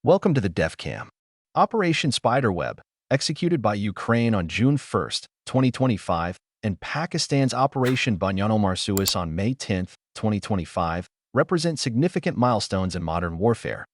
Welcome to the DevCam. Operation Spiderweb, executed by Ukraine on June 1, 2025, and Pakistan's Operation Bunyan-ul-Marsos on May 10, 2025, represent significant milestones in modern warfare,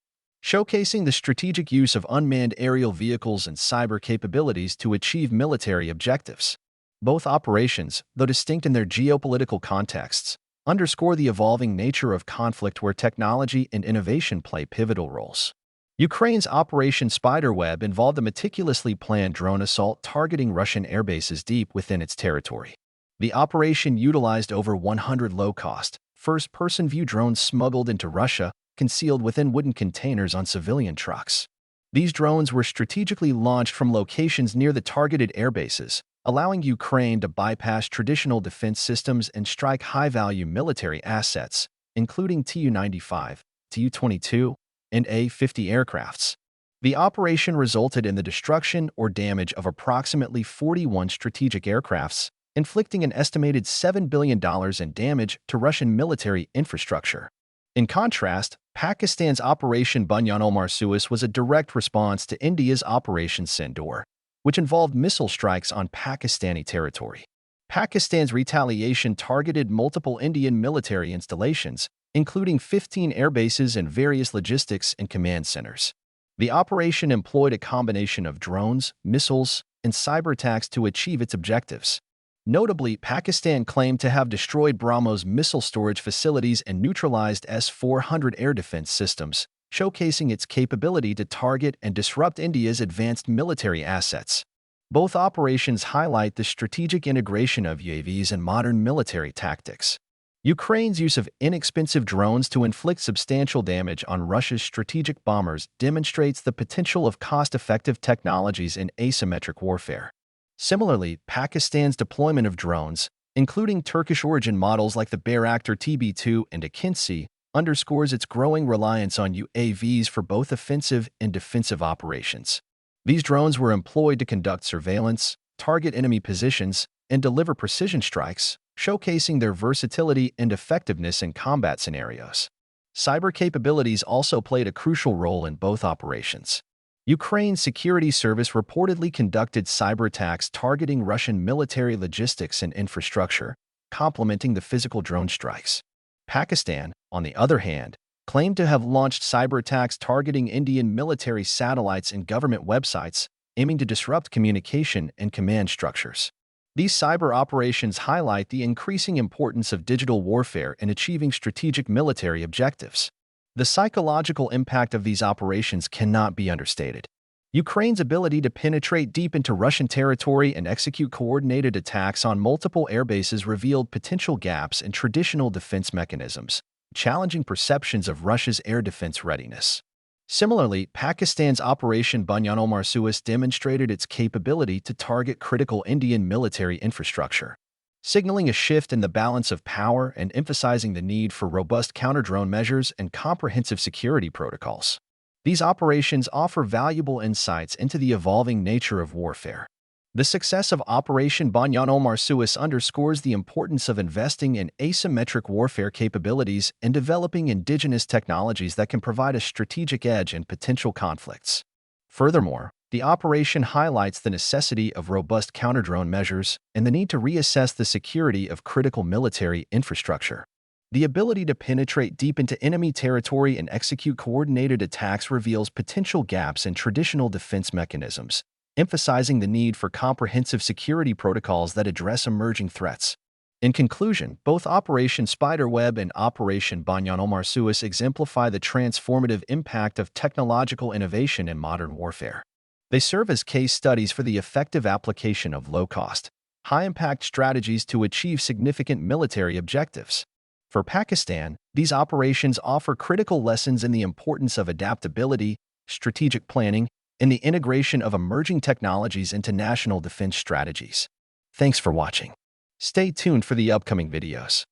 showcasing the strategic use of unmanned aerial vehicles and cyber capabilities to achieve military objectives. Both operations, though distinct in their geopolitical contexts, underscore the evolving nature of conflict where technology and innovation play pivotal roles. Ukraine's Operation Spiderweb involved a meticulously planned drone assault targeting Russian airbases deep within its territory. The operation utilized over 100 low-cost, first-person view drones smuggled into Russia, concealed within wooden containers on civilian trucks. These drones were strategically launched from locations near the targeted airbases, allowing Ukraine to bypass traditional defense systems and strike high-value military assets, including Tu-95, Tu-22, and A-50 aircrafts. The operation resulted in the destruction or damage of approximately 41 strategic aircrafts, inflicting an estimated $7 billion in damage to Russian military infrastructure. In contrast, Pakistan's Operation Bunyan-ul-Marsos was a direct response to India's Operation Sindoor, which involved missile strikes on Pakistani territory. Pakistan's retaliation targeted multiple Indian military installations, including 15 airbases and various logistics and command centers. The operation employed a combination of drones, missiles, and cyber attacks to achieve its objectives. Notably, Pakistan claimed to have destroyed BrahMos missile storage facilities and neutralized S-400 air defense systems, showcasing its capability to target and disrupt India's advanced military assets. Both operations highlight the strategic integration of UAVs and modern military tactics. Ukraine's use of inexpensive drones to inflict substantial damage on Russia's strategic bombers demonstrates the potential of cost-effective technologies in asymmetric warfare. Similarly, Pakistan's deployment of drones, including Turkish-origin models like the Bayraktar TB2 and Akinci, underscores its growing reliance on UAVs for both offensive and defensive operations. These drones were employed to conduct surveillance, target enemy positions, and deliver precision strikes, showcasing their versatility and effectiveness in combat scenarios. Cyber capabilities also played a crucial role in both operations. Ukraine's security service reportedly conducted cyber attacks targeting Russian military logistics and infrastructure, complementing the physical drone strikes. Pakistan, on the other hand, claimed to have launched cyber attacks targeting Indian military satellites and government websites, aiming to disrupt communication and command structures. These cyber operations highlight the increasing importance of digital warfare in achieving strategic military objectives. The psychological impact of these operations cannot be understated. Ukraine's ability to penetrate deep into Russian territory and execute coordinated attacks on multiple airbases revealed potential gaps in traditional defense mechanisms, challenging perceptions of Russia's air defense readiness. Similarly, Pakistan's Operation Bunyan-ul-Marsos demonstrated its capability to target critical Indian military infrastructure, signaling a shift in the balance of power and emphasizing the need for robust counter-drone measures and comprehensive security protocols. These operations offer valuable insights into the evolving nature of warfare. The success of Operation Bunyan-ul-Marsos underscores the importance of investing in asymmetric warfare capabilities and developing indigenous technologies that can provide a strategic edge in potential conflicts. Furthermore, the operation highlights the necessity of robust counter-drone measures and the need to reassess the security of critical military infrastructure. The ability to penetrate deep into enemy territory and execute coordinated attacks reveals potential gaps in traditional defense mechanisms, emphasizing the need for comprehensive security protocols that address emerging threats. In conclusion, both Operation Spiderweb and Operation Bunyan-ul-Marsos exemplify the transformative impact of technological innovation in modern warfare. They serve as case studies for the effective application of low-cost, high-impact strategies to achieve significant military objectives. For Pakistan, these operations offer critical lessons in the importance of adaptability, strategic planning, and the integration of emerging technologies into national defense strategies. Thanks for watching. Stay tuned for the upcoming videos.